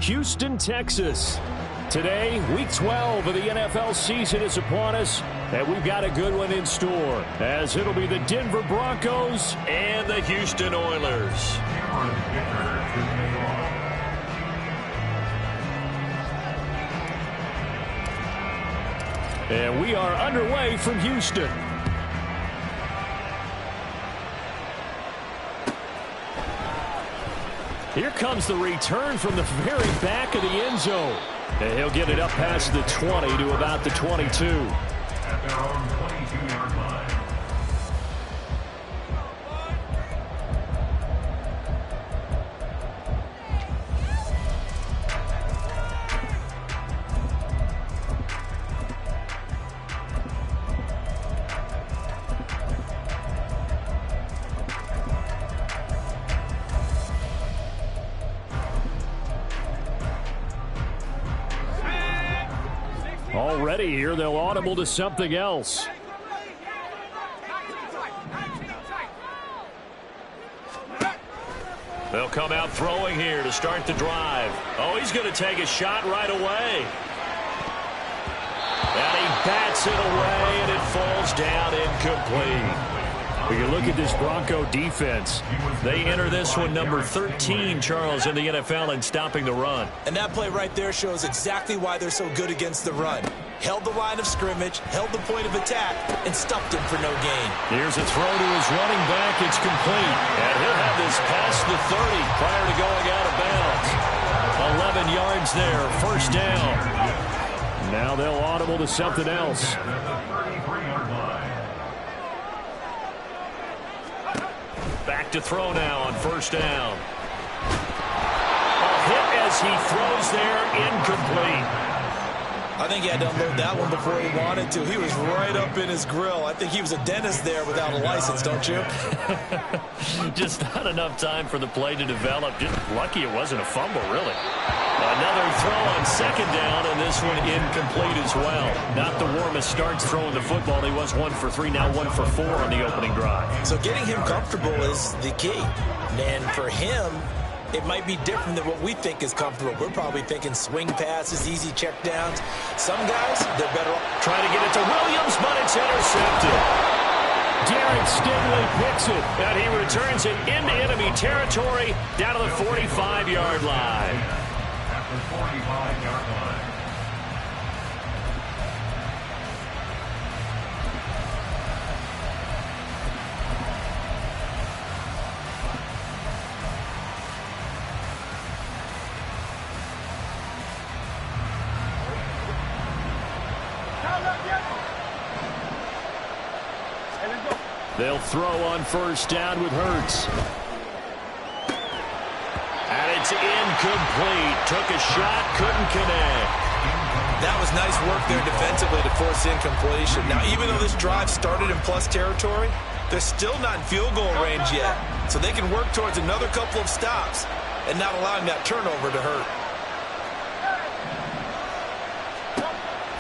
Houston, Texas. Today, week 12 of the NFL season is upon us, and we've got a good one in store, as it'll be the Denver Broncos and the Houston Oilers. And we are underway from Houston. Here comes the return from the very back of the end zone. And he'll get it up past the 20 to about the 22. At their own 22-yard line. Already here, they'll audible to something else. They'll come out throwing here to start the drive. Oh, he's going to take a shot right away. And he bats it away, and it falls down incomplete. We can look at this Bronco defense. They enter this one number 13, Charles, in the NFL in stopping the run. And that play right there shows exactly why they're so good against the run. Held the line of scrimmage, held the point of attack, and stuffed him for no gain. Here's a throw to his running back. It's complete. And he'll have this past the 30 prior to going out of bounds. 11 yards there, first down. Now they'll audible to something else. Back to throw now on first down. A hit as he throws there, incomplete. I think he had to unload that one before he wanted to. He was right up in his grill. I think he was a dentist there without a license, don't you? Just not enough time for the play to develop. Just lucky it wasn't a fumble, really. Another throw on second down, and this one incomplete as well. Not the warmest starts throwing the football. He was 1 for 3, now 1 for 4 on the opening drive. So getting him comfortable is the key. And for him, it might be different than what we think is comfortable. We're probably thinking swing passes, easy check downs. Some guys, they're better off trying to get it to Williams, but it's intercepted. Derek Stingley picks it, and he returns it into enemy territory down to the 45-yard line. At the 45-yard line. They'll throw on first down with Hurts. And it's incomplete. Took a shot, couldn't connect. That was nice work there defensively to force incompletion. Now, even though this drive started in plus territory, they're still not in field goal range yet. So they can work towards another couple of stops and not allowing that turnover to hurt.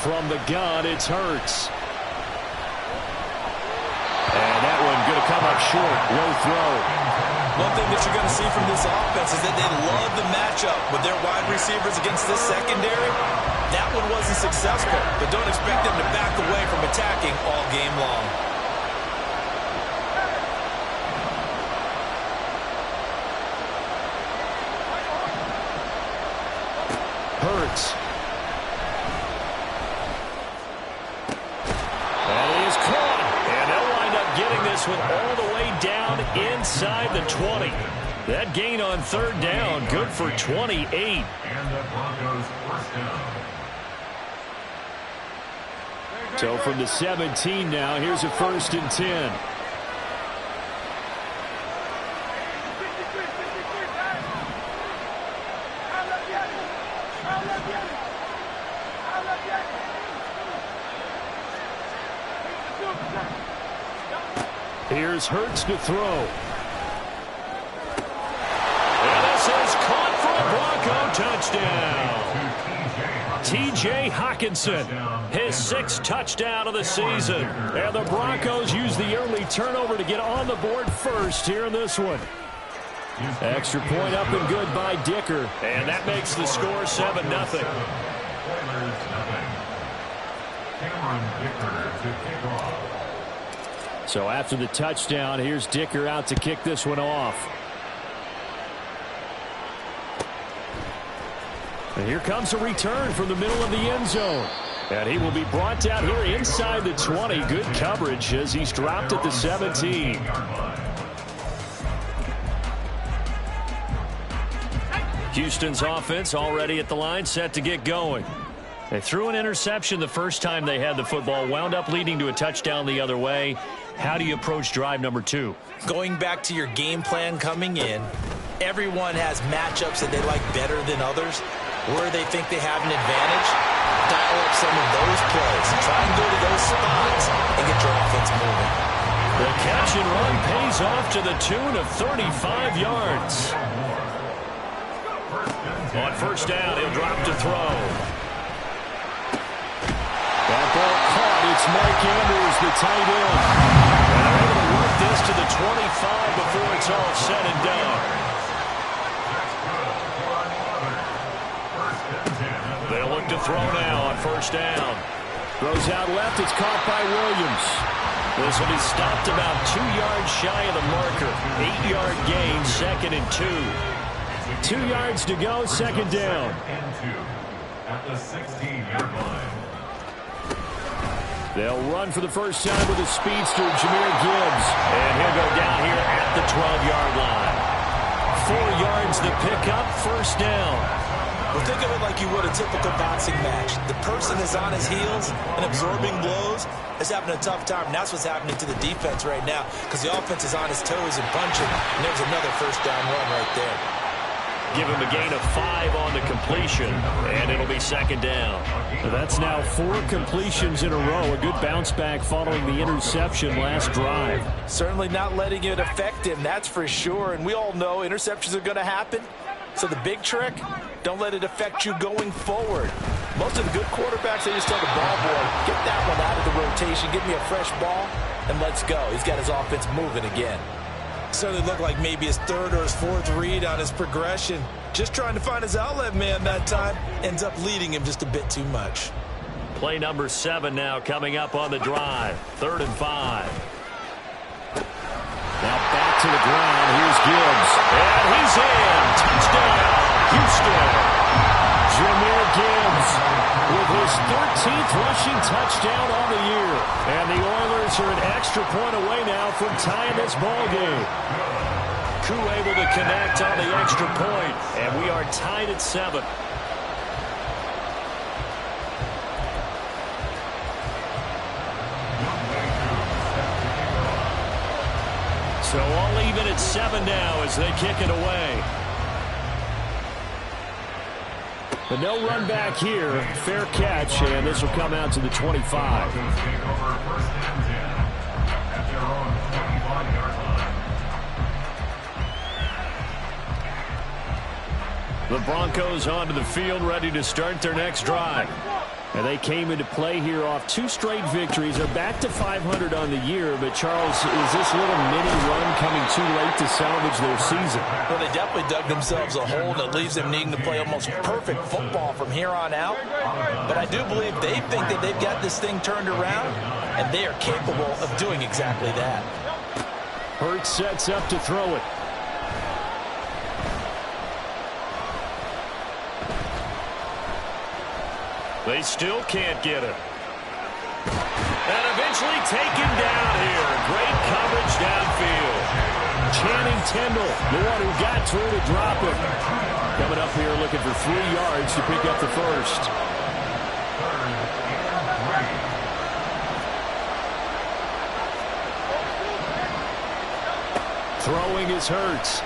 From the gun, it's Hurts. And that one going to come up short. Low throw. One thing that you're going to see from this offense is that they love the matchup with their wide receivers against this secondary. That one wasn't successful, but don't expect them to back away from attacking all game long. Hurts. And he is caught. And they'll wind up getting this one all the way down inside the 20. That gain on third down, good for 28. And the Broncos first down. So from the 17 now, here's a 1st and 10. Here's Hurts to throw. And this is caught for a Bronco touchdown. T.J. Hockenson, his 6th touchdown of the season. And the Broncos use the early turnover to get on the board first here in this one. Extra point up and good by Dicker. And that makes the score 7-0. Oilers nothing. Cameron Dicker to kick off. So after the touchdown, here's Dicker out to kick this one off. And here comes a return from the middle of the end zone. And he will be brought down here inside the 20. Good coverage as he's dropped at the 17. Houston's offense already at the line, set to get going. They threw an interception the first time they had the football, wound up leading to a touchdown the other way. How do you approach drive number 2? Going back to your game plan coming in, everyone has matchups that they like better than others, where they think they have an advantage. Dial up some of those plays. Try and go to those spots and get your offense moving. The catch and run pays off to the tune of 35 yards. On first down, he'll drop to throw. That ball caught. It's Mike Andrews, the tight end. And they're able to work this to the 25 before it's all said and done. They'll look to throw now on first down. Throws out left. It's caught by Williams. This will be stopped about 2 yards shy of the marker. 8-yard gain, 2nd and 2. 2 yards to go, second down. At the 16-yard line. They'll run for the first time with a speedster, Jahmyr Gibbs. And he'll go down here at the 12-yard line. 4 yards the pickup, first down. Well, think of it like you would a typical boxing match. The person is on his heels and absorbing blows is having a tough time. And that's what's happening to the defense right now because the offense is on his toes and punching. And there's another first down run right there. Give him a gain of 5 on the completion, and it'll be second down. That's now 4 completions in a row. A good bounce back following the interception last drive. Certainly not letting it affect him, that's for sure. And we all know interceptions are going to happen. So the big trick, don't let it affect you going forward. Most of the good quarterbacks, they just tell the ball boy, get that one out of the rotation, give me a fresh ball, and let's go. He's got his offense moving again. Certainly looked like maybe his 3rd or his 4th read on his progression. Just trying to find his outlet man that time. Ends up leading him just a bit too much. Play number 7 now coming up on the drive. 3rd and 5. Now back to the ground. Here's Gibbs. And he's in. Touchdown, Houston. Jahmyr Gibbs with his 13th rushing touchdown on the year. And the Oilers are an extra point away now from tying this ball game. Koo able to connect on the extra point, and we are tied at 7. So all even at 7 now as they kick it away. But no run back here. Fair catch, and this will come out to the 25. The Broncos onto the field, ready to start their next drive. And they came into play here off 2 straight victories. They're back to 500 on the year. But, Charles, is this little mini run coming too late to salvage their season? Well, they definitely dug themselves a hole that leaves them needing to play almost perfect football from here on out. But I do believe they think that they've got this thing turned around, and they are capable of doing exactly that. Hurts sets up to throw it. They still can't get it. And eventually taken down here. Great coverage downfield. Channing Tindall, the one who got through to drop it. Coming up here looking for 3 yards to pick up the first. Throwing is Hurts.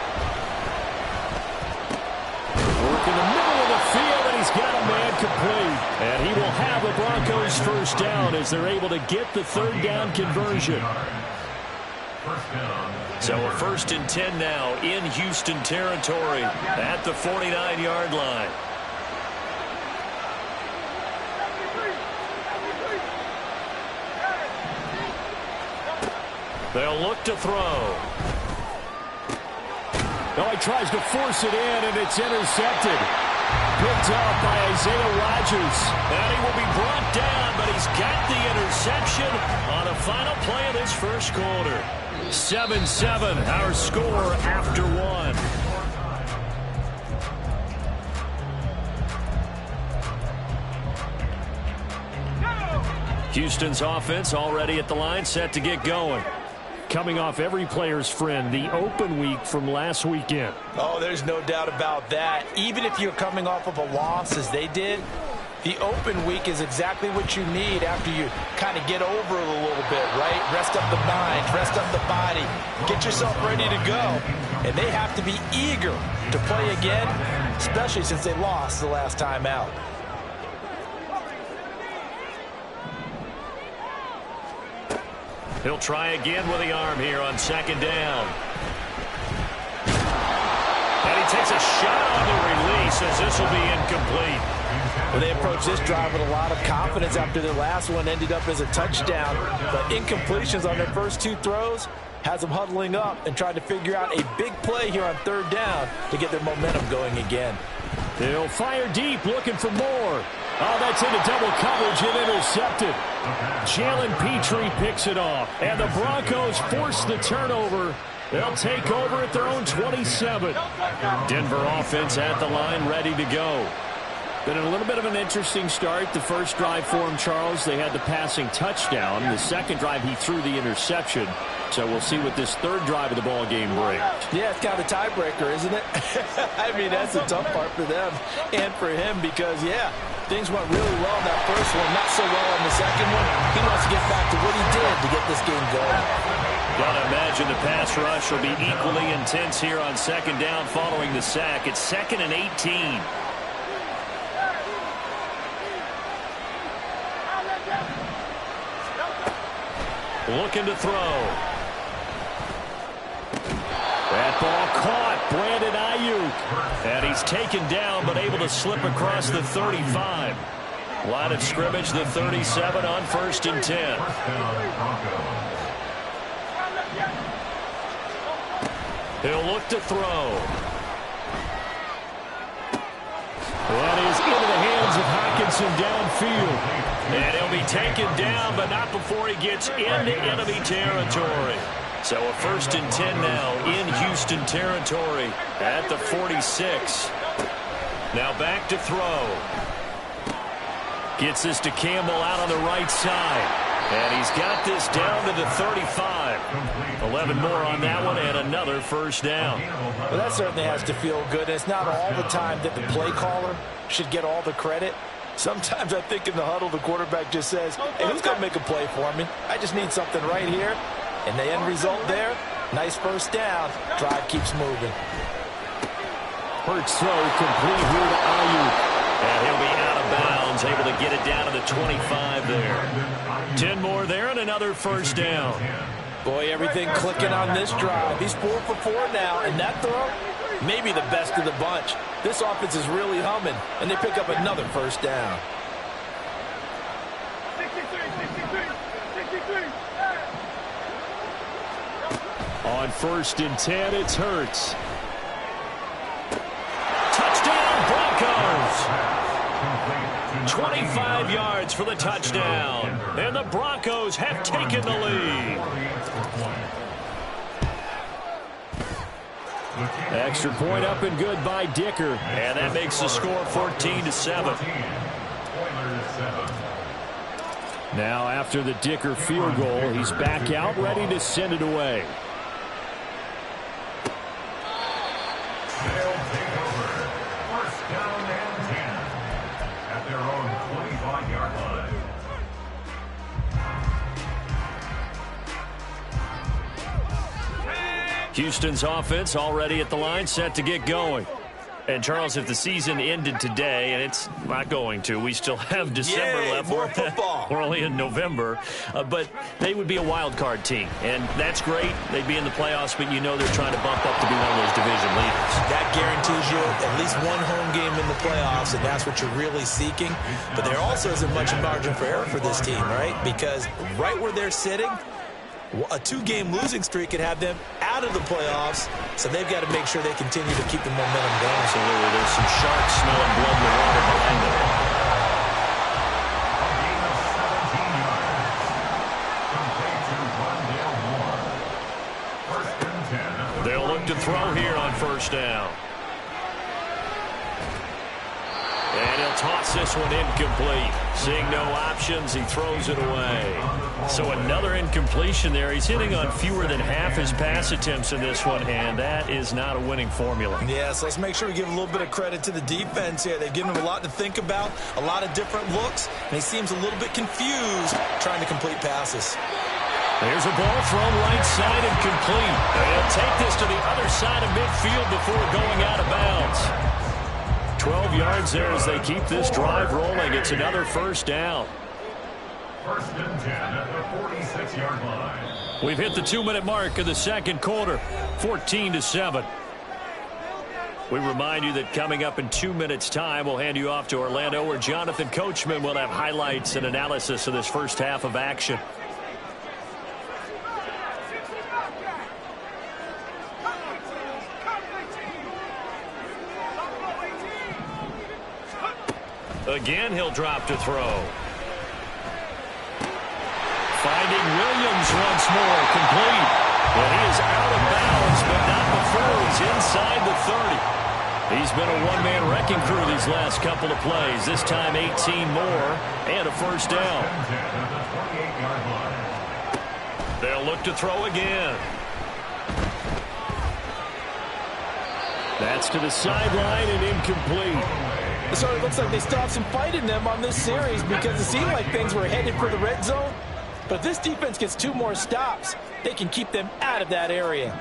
Work in the middle of the field, and he's got a man complete. And he will have a Broncos first down as they're able to get the 3rd down conversion. So a 1st and 10 now in Houston territory at the 49-yard line. They'll look to throw. Oh, he tries to force it in, and it's intercepted. Picked up by Isaiah Rodgers. And he will be brought down, but he's got the interception on the final play of this first quarter. 7-7, our score after one. Houston's offense already at the line, set to get going. Coming off every player's friend, the open week from last weekend. Oh, there's no doubt about that. Even if you're coming off of a loss as they did, the open week is exactly what you need after you kind of get over it a little bit, right? Rest up the mind, rest up the body, get yourself ready to go. And they have to be eager to play again, especially since they lost the last time out. He'll try again with the arm here on second down. And he takes a shot on the release as this will be incomplete. Well, they approached this drive with a lot of confidence after their last one ended up as a touchdown. But incompletions on their first two throws has them huddling up and trying to figure out a big play here on third down to get their momentum going again. They'll fire deep, looking for more. Oh, that's into double coverage and intercepted. Jalen Petrie picks it off. And the Broncos force the turnover. They'll take over at their own 27. Denver offense at the line, ready to go. Been a little bit of an interesting start. The first drive for him, Charles, they had the passing touchdown. The second drive, he threw the interception. So we'll see what this third drive of the ball game brings. Yeah, it's kind of a tiebreaker, isn't it? I mean, that's the tough part for them and for him because, yeah, things went really well in that first one, not so well in the second one. He wants to get back to what he did to get this game going. Gotta imagine the pass rush will be equally intense here on second down following the sack. It's 2nd and 18. Looking to throw. That ball caught. Brandon Ayuk. And he's taken down but able to slip across the 35. Line of scrimmage, the 37 on 1st and 10. He'll look to throw. That is into the hands of Hockenson downfield. And he'll be taken down, but not before he gets into enemy territory. So a 1st and 10 now in Houston territory at the 46. Now back to throw. Gets this to Campbell out on the right side. And he's got this down to the 35. 11 more on that one and another first down. Well, that certainly has to feel good. It's not all the time that the play caller should get all the credit. Sometimes I think in the huddle, the quarterback just says, hey, who's going to make a play for me? I just need something right here. And the end result there, nice first down. Drive keeps moving. Hurts throw complete here to Ayuk. And he'll be out of bounds, able to get it down to the 25 there. 10 more there and another first down. Boy, everything clicking on this drive. He's 4 for 4 now, and that throw, maybe the best of the bunch. This offense is really humming, and they pick up another first down. On 1st and 10, it's Hurts. Touchdown, Broncos! 25 yards for the touchdown. And the Broncos have taken the lead. Extra point up and good by Dicker. And that makes the score 14-7. Now after the Dicker field goal, he's back out ready to send it away. They'll take over. 1st down and 10 at their own 25-yard line. Houston's offense already at the line, set to get going. And, Charles, if the season ended today, and it's not going to, we still have December left. More football. We're only in November. But they would be a wild card team. And that's great. They'd be in the playoffs, but you know they're trying to bump up to be one of those division leaders. That guarantees you at least one home game in the playoffs, and that's what you're really seeking. But there also isn't much margin for error for this team, right? Because right where they're sitting, a 2-game losing streak could have them out to the playoffs, so they've got to make sure they continue to keep the momentum going. Absolutely. There's some sharks smelling blood in the water behind them. They'll look to throw here on first down. And he'll toss this one incomplete. Seeing no options, he throws it away. So another incompletion there. He's hitting on fewer than half his pass attempts in this one, and that is not a winning formula. Yeah, so let's make sure we give a little bit of credit to the defense here. They've given him a lot to think about, a lot of different looks, and he seems a little bit confused trying to complete passes. There's a ball thrown right side and complete. They'll take this to the other side of midfield before going out of bounds. 12 yards there as they keep this drive rolling. It's another first down. First and 10 at the 46-yard line. We've hit the 2-minute mark of the second quarter, 14-7. We remind you that coming up in 2 minutes' time, we'll hand you off to Orlando, where Jonathan Coachman will have highlights and analysis of this first half of action. Again, he'll drop to throw. Finding Williams once more, complete. And he is out of bounds, but not before he's inside the 30. He's been a one-man wrecking crew these last couple of plays. This time 18 more and a first down. They'll look to throw again. That's to the sideline and incomplete. So it looks like they still have some fight in them on this series because it seemed like things were headed for the red zone. But if this defense gets 2 more stops, they can keep them out of that area.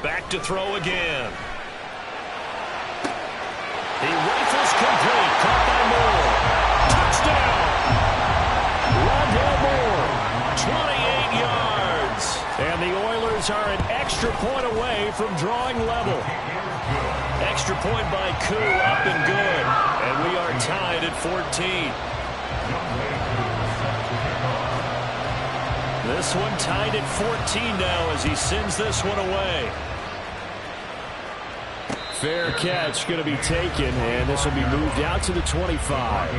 Back to throw again. He rifles complete. Caught by Moore. Touchdown. Rondale Moore. 28 yards. And the Oilers are an extra point away from drawing level. Extra point by Koo, up and good. And we are tied at 14. This one tied at 14 now as he sends this one away. Fair catch going to be taken, and this will be moved out to the 25.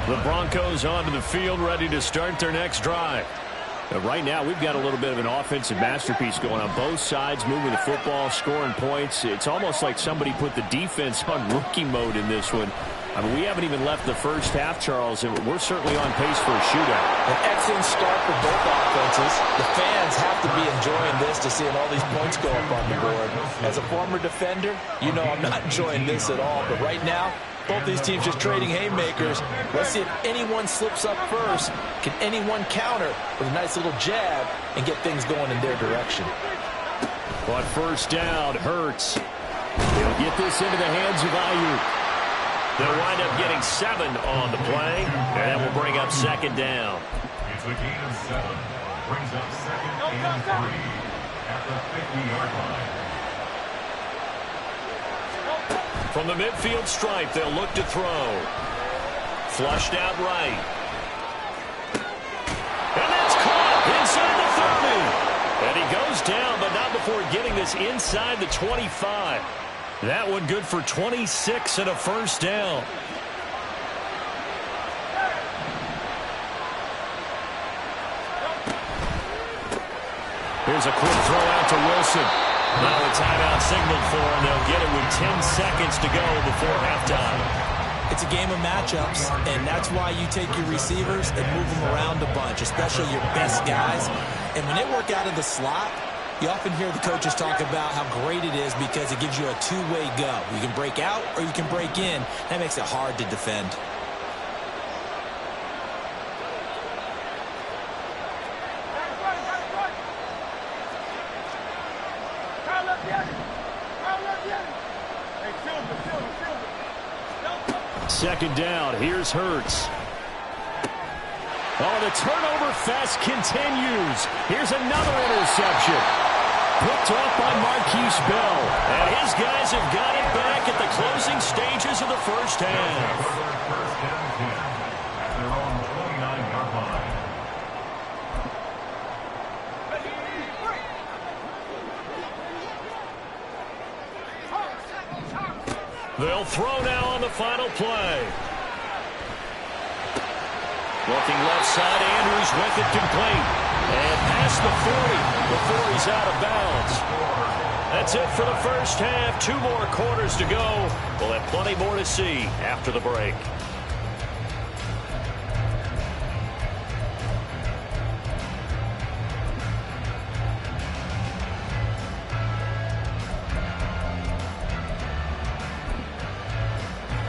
The Broncos onto the field, ready to start their next drive. Right now, we've got a little bit of an offensive masterpiece going on both sides, moving the football, scoring points. It's almost like somebody put the defense on rookie mode in this one. I mean, we haven't even left the first half, Charles, and we're certainly on pace for a shootout. An excellent start for both offenses. The fans have to be enjoying this to seeing all these points go up on the board. As a former defender, you know I'm not enjoying this at all. But right now, both these teams just trading haymakers. Let's see if anyone slips up first. Can anyone counter with a nice little jab and get things going in their direction? But first down, Hurts. He'll get this into the hands of Ayuk. They'll wind up getting 7 on the play, and that will bring up second down. It's a gain of 7. Brings up second and 3 at the 50-yard line. From the midfield stripe, they'll look to throw. Flushed out right. And that's caught inside the 30. And he goes down, but not before getting this inside the 25. That one good for 26 and a first down. Here's a quick throw out to Wilson. Now a timeout signaled for, and they'll get it with 10 seconds to go before halftime. It's a game of matchups, and that's why you take your receivers and move them around a bunch, especially your best guys. And when they work out of the slot, you often hear the coaches talk about how great it is because it gives you a two-way go. You can break out or you can break in. That makes it hard to defend. Second down, here's Hurts. Oh, the turnover fest continues. Here's another interception. Picked off by Marquise Bell. And his guys have got it back at the closing stages of the first half. First and 10 at their own 29-yard line. They'll throw now on the final play. Looking left side, Andrews with it complete. And past the 40 before he's out of bounds. That's it for the first half. 2 more quarters to go. We'll have plenty more to see after the break.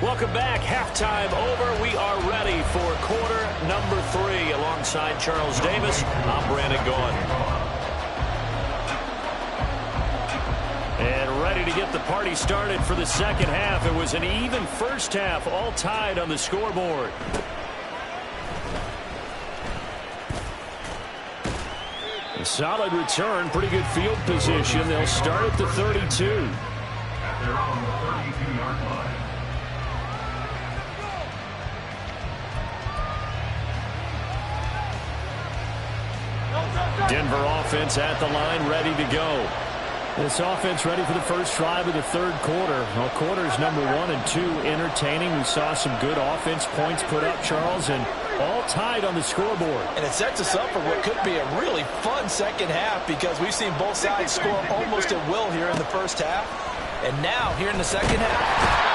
Welcome back. Halftime over. We are ready for quarter number 3. Alongside Charles Davis, I'm Brandon Gaudin. And ready to get the party started for the second half. It was an even first half, all tied on the scoreboard. A solid return, pretty good field position. They'll start at the 32. At their own 32-yard line. Denver offense at the line, ready to go. This offense ready for the first drive of the third quarter. Well, quarters number 1 and 2 entertaining. We saw some good offense points put up, Charles, and all tied on the scoreboard. And it sets us up for what could be a really fun second half because we've seen both sides score almost at will here in the first half. And now, here in the second half,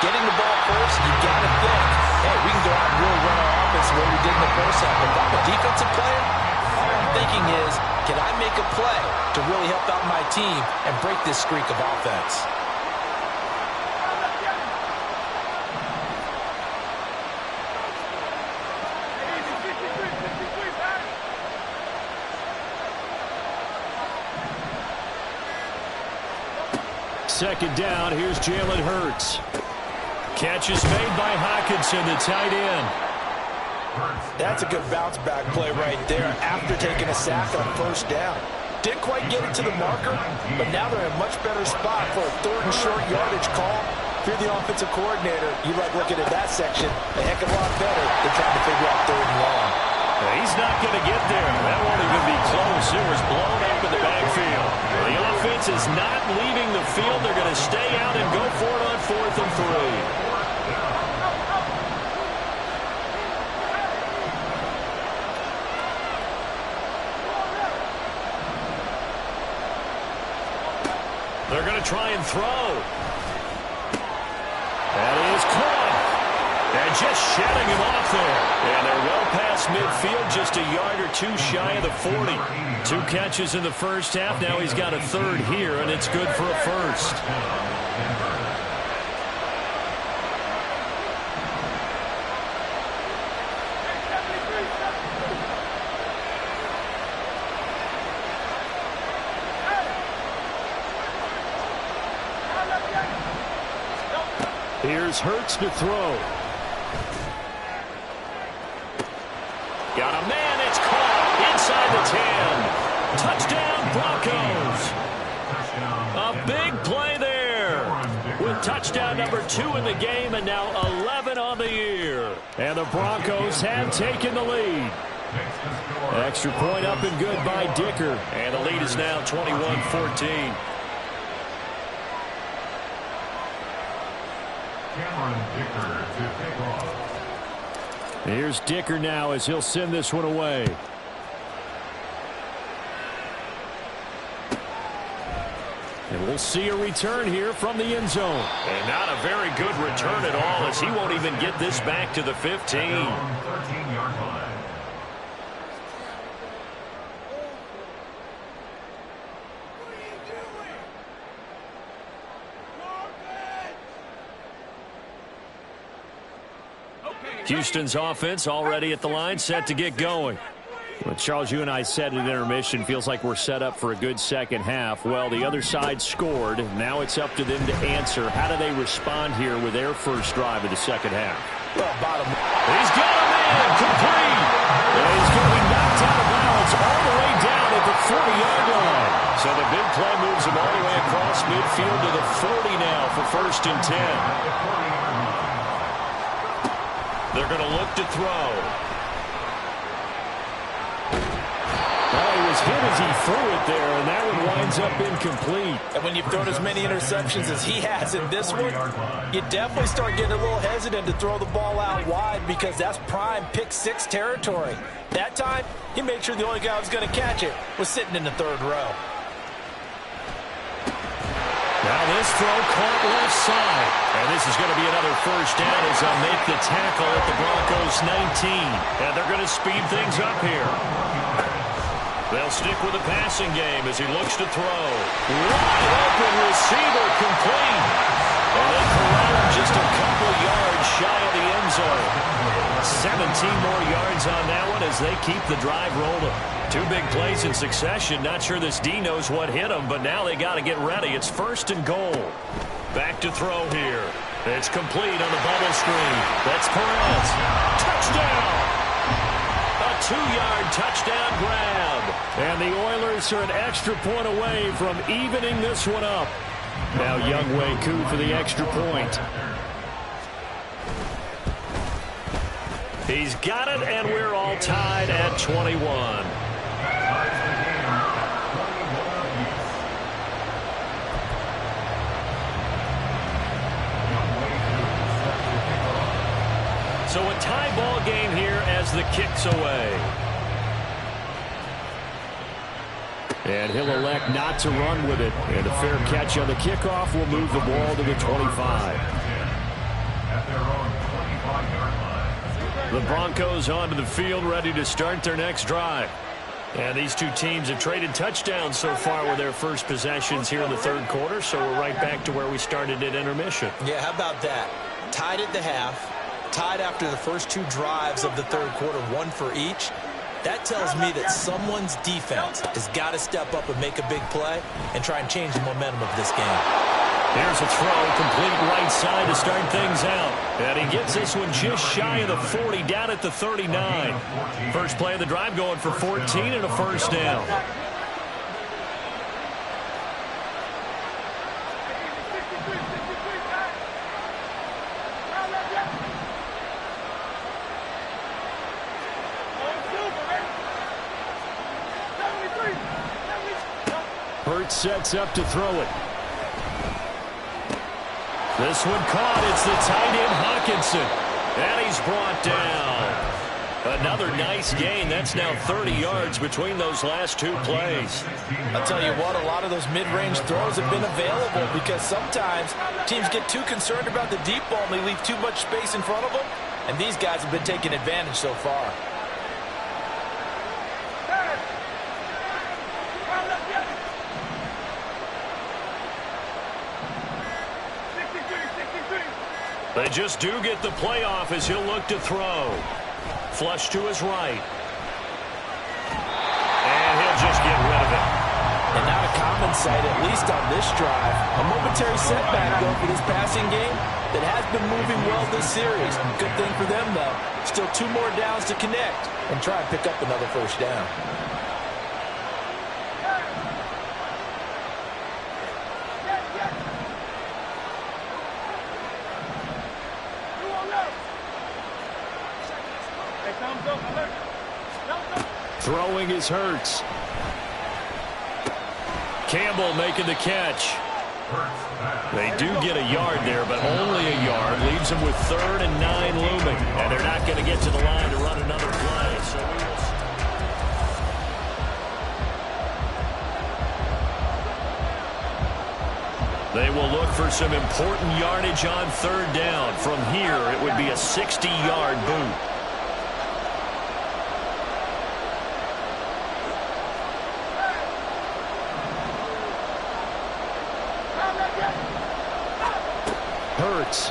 getting the ball first, you got to think, hey, we can go out and really run our offense the way we did in the first half. But if I'm a defensive player, all I'm thinking is, can I make a play to really help out my team and break this streak of offense? Second down, here's Jalen Hurts. Catch is made by Hockenson, the tight end. That's a good bounce back play right there after taking a sack on first down. Didn't quite get it to the marker, but now they're in a much better spot for a third and short yardage call. If you're the offensive coordinator, you like looking at that section a heck of a lot better than trying to figure out third and long. He's not going to get there. That won't even be close. It was blown up in the backfield. The offense is not leaving the field. They're going to stay out and go for it on 4th and 3. They're going to try and throw. That is caught. And just shedding him off there. And they're well past midfield, just a yard or 2 shy of the 40. 2 catches in the first half. Now he's got a third here, and it's good for a first. Here's Hurts to throw. Got a man, it's caught inside the 10. Touchdown, Broncos. A big play there with touchdown number 2 in the game and now 11 on the year. And the Broncos have taken the lead. Extra point up and good by Dicker. And the lead is now 21-14. Here's Dicker now as he'll send this one away. And we'll see a return here from the end zone. And not a very good return at all as he won't even get this back to the 15. 13-yard line. Houston's offense already at the line, set to get going. Well, Charles, you and I said at intermission, feels like we're set up for a good second half. Well, the other side scored. Now it's up to them to answer. How do they respond here with their first drive of the second half? Well, bottom. He's got a man, complete. And he's going to be knocked out of bounds all the way down at the 40-yard line. So the big play moves him first and 10. They're going to look to throw. Well, he was hit as he threw it there, and that one winds up incomplete. And when you've thrown as many interceptions as he has in this one, you definitely start getting a little hesitant to throw the ball out wide because that's prime pick-6 territory. That time, he made sure the only guy who was going to catch it was sitting in the third row. Now this throw caught left side. And this is going to be another first down as they'll make the tackle at the Broncos 19. And they're going to speed things up here. They'll stick with the passing game as he looks to throw. Wide open receiver complete. And they corral just a couple yards shy of the end zone. 17 more yards on that one as they keep the drive rolling. Two big plays in succession. Not sure this D knows what hit him, but now they got to get ready. It's first and goal. Back to throw here. It's complete on the bubble screen. That's Perez. Touchdown! A 2-yard touchdown grab. And the Oilers are an extra point away from evening this one up. Now Younghoe Koo for the extra point. He's got it, and we're all tied at 21. So a tie ball game here as the kick's away. And he'll elect not to run with it. And a fair catch on the kickoff will move the ball to the 25. At their own 25-yard line. The Broncos onto the field, ready to start their next drive. And these two teams have traded touchdowns so far with their first possessions here in the third quarter, so we're right back to where we started at intermission. Yeah, how about that? Tied at the half, tied after the first two drives of the third quarter, one for each. That tells me that someone's defense has got to step up and make a big play and try and change the momentum of this game. Here's a throw, complete right side to start things out. And he gets this one just shy of the 40, down at the 39. First play of the drive going for 14 and a first down. Hurts sets up to throw it. This one caught. It's the tight end Hawkinson. And he's brought down. Another nice gain. That's now 30 yards between those last two plays. I'll tell you what, a lot of those mid-range throws have been available because sometimes teams get too concerned about the deep ball and they leave too much space in front of them. And these guys have been taking advantage so far. They just do get the playoff as he'll look to throw. Flush to his right. And he'll just get rid of it. And not a common sight, at least on this drive. A momentary setback, though, for this passing game that has been moving well this series. Good thing for them, though. Still 2 more downs to connect and try and pick up another first down. Throwing is Hurts. Campbell making the catch. They do get a yard there, but only a yard. Leaves them with 3rd and 9 looming. And they're not going to get to the line to run another play. So they will look for some important yardage on 3rd down. From here, it would be a 60-yard boot. Hurts.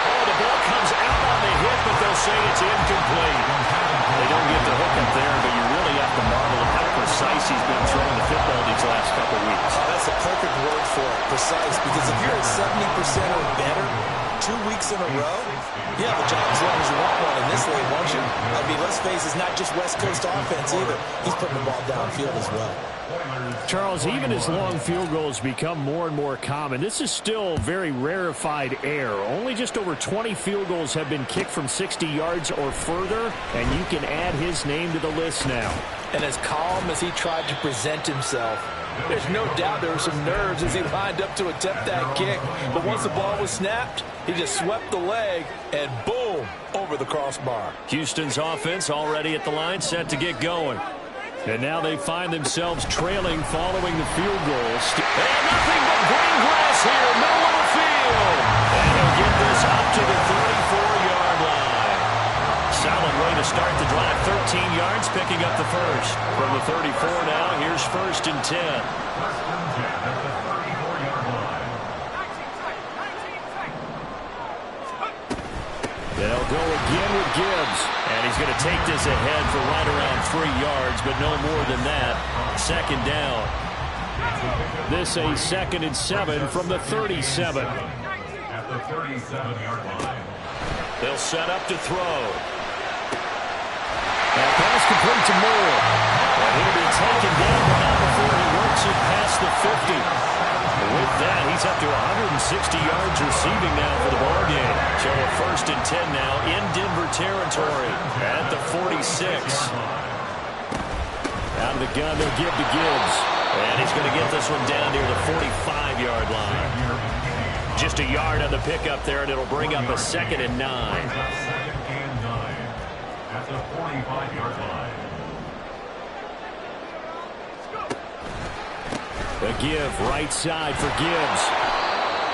Oh, the ball comes out on the hit, but they'll say it's incomplete. They don't get the hook up there, but you really have to marvel at how precise he's been throwing the football these last couple weeks. Oh, that's a perfect word for it, precise, because if you're at 70% or better 2 weeks 6 in a row? Yeah, the job as long as you want one in this league, won't you? I mean, let's face it, it's not just West Coast offense either. He's putting the ball downfield as well. Charles, even as long field goals become more and more common, this is still very rarefied air. Only just over 20 field goals have been kicked from 60 yards or further, and you can add his name to the list now. And as calm as he tried to present himself, there's no doubt there were some nerves as he lined up to attempt that kick. But once the ball was snapped, he just swept the leg and boom, over the crossbar. Houston's offense already at the line, set to get going. And now they find themselves trailing following the field goals. And nothing but green grass here, middle of the field. And he'll get this up to the 34-yard line. Solid way to start the drive, 13 yards, picking up the first. From the 34 now, here's 1st and 10. 1st and 10 at the 34-yard line. They'll go again with Gibbs. And he's going to take this ahead for right around 3 yards, but no more than that. 2nd down. This a 2nd and 7 from the 37. At the 37-yard line. They'll set up to throw. And pass complete to Moore. And he'll be taken down, but not before he works it past the 50. With that, he's up to 160 yards receiving now for the ballgame. So a 1st and 10 now in Denver territory at the 46. Out of the gun, they'll give to Gibbs. And he's going to get this one down near the 45-yard line. Just a yard on the pickup there, and it'll bring up a 2nd and 9. 2nd and 9 at the 45-yard line. The give right side for Gibbs.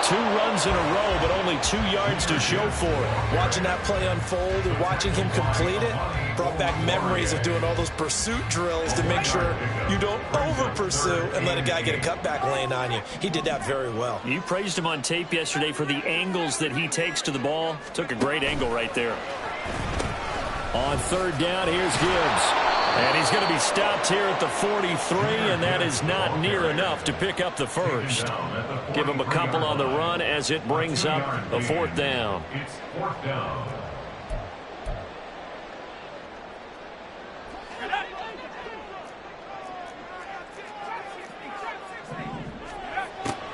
2 runs in a row, but only 2 yards to show for it. Watching that play unfold and watching him complete it brought back memories of doing all those pursuit drills to make sure you don't over-pursue and let a guy get a cutback lane on you. He did that very well. You praised him on tape yesterday for the angles that he takes to the ball. Took a great angle right there. On 3rd down, here's Gibbs. And he's going to be stopped here at the 43, and that is not near enough to pick up the first. Give him a couple on the run as it brings up a 4th down. It's 4th down.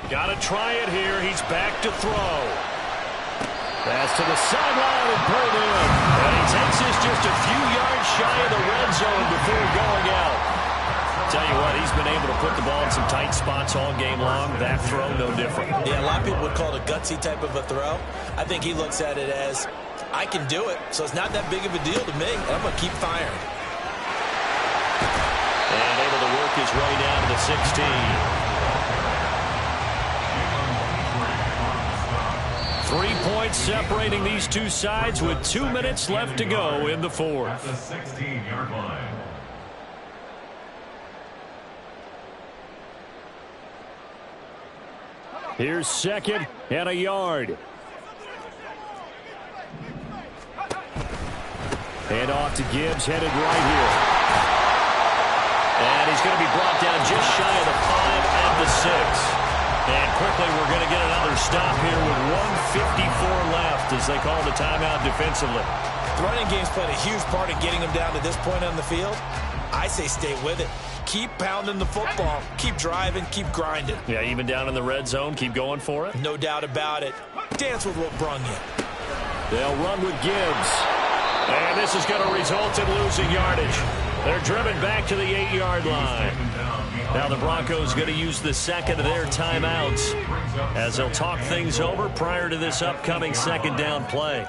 Got to try it here. He's back to throw. Pass to the sideline and pulled in. And he takes this just a few yards shy of the red zone before going out. Tell you what, he's been able to put the ball in some tight spots all game long. That throw, no different. Yeah, a lot of people would call it a gutsy type of a throw. I think he looks at it as, I can do it, so it's not that big of a deal to me, and I'm going to keep firing. And able to work his way down to the 16. 3 points separating these two sides with 2 minutes left to go in the 4th. At the 16-yard line. Here's 2nd and a yard. Hand off to Gibbs, headed right here. And he's going to be brought down just shy of the 5 at the 6. And quickly, we're going to get another stop here with 1:54 left as they call the timeout defensively. The running game's played a huge part in getting him down to this point on the field. I say stay with it. Keep pounding the football. Keep driving. Keep grinding. Yeah, even down in the red zone, keep going for it. No doubt about it. Dance with what brung you. They'll run with Gibbs. And this is going to result in losing yardage. They're driven back to the 8-yard line. Now the Broncos going to use the 2nd of their timeouts as they'll talk things over prior to this upcoming 2nd down play.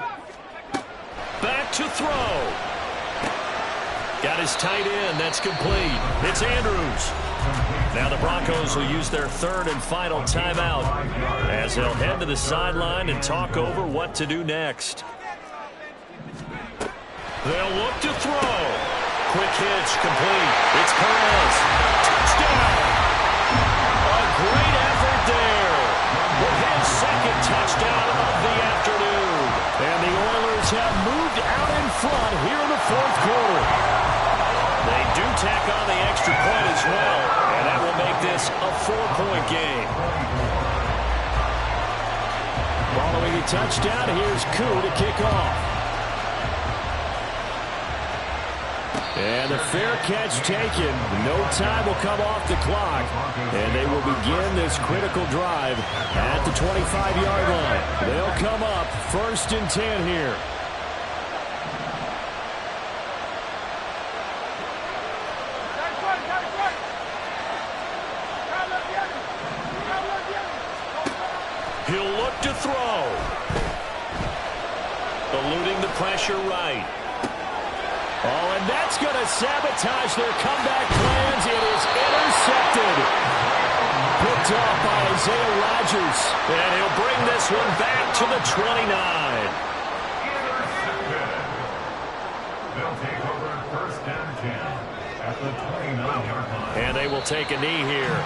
Back to throw. Got his tight end. That's complete. It's Andrews. Now the Broncos will use their 3rd and final timeout as they'll head to the sideline and talk over what to do next. They'll look to throw. Quick hitch, complete. It's Perez. Touchdown! A great effort there with his 2nd touchdown of the afternoon. And the Oilers have moved out in front here in the 4th quarter. They do tack on the extra point as well, and that will make this a 4-point game. Ball Throwing a touchdown, here's Koo to kick off. And the fair catch taken. No time will come off the clock. And they will begin this critical drive at the 25-yard line. They'll come up 1st and 10 here. He'll look to throw. Eluding the pressure right. Oh, and that's going to sabotage their comeback plans. It is intercepted. Picked off by Isaiah Rodgers. And he'll bring this one back to the 29. Intercepted. They'll take over 1st and 10 at the 29-yard line. And they will take a knee here.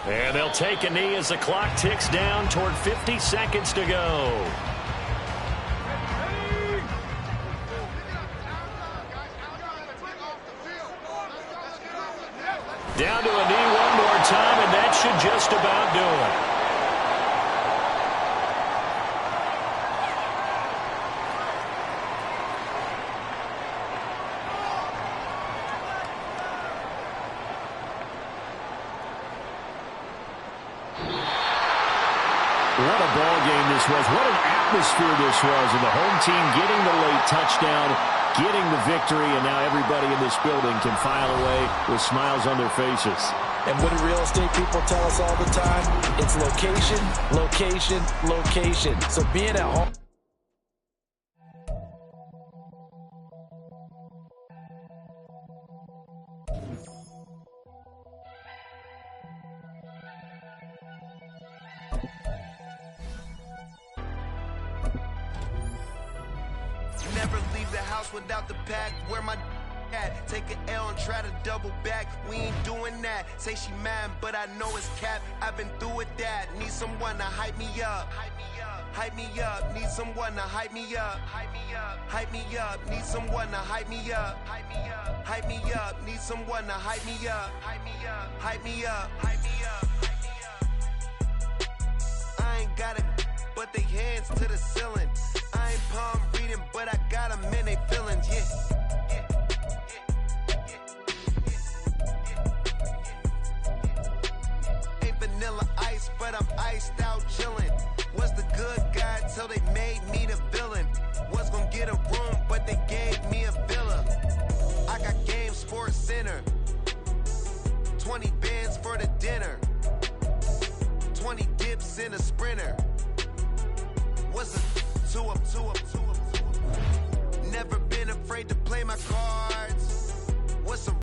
And they'll take a knee as the clock ticks down toward 50 seconds to go. Down to a knee one more time, and that should just about do it. What a ball game this was. What an atmosphere this was. And the home team getting the late touchdown, getting the victory, and now everybody in this building can file away with smiles on their faces. And what do real estate people tell us all the time? It's location, location, location. So being at home. Never leave the house without the pack. Where my at? Take an L and try to double back. We ain't doing that. Say she mad, but I know it's cap. I've been through with that. Need someone to hype me up. Hype me up. Need someone to hype me up. Hype me up. Hype me up. Need someone to hype me up. Hype me up. Hype me up. Need someone to hype me up. Hype me up. Hype me up. Hype me up. I ain't got it, but they hands to the ceiling. I ain't palm reading, but I got them in they feelings, yeah. Ain't vanilla ice, but I'm iced out chillin'. Was the good guy till they made me the villain. Was gonna get a room, but they gave me a villa. I got game Sports Center. 20 bands for the dinner. 20 dips in a sprinter. What's a 2 up, 2 up, 2 up, 2 up? Never been afraid to play my cards.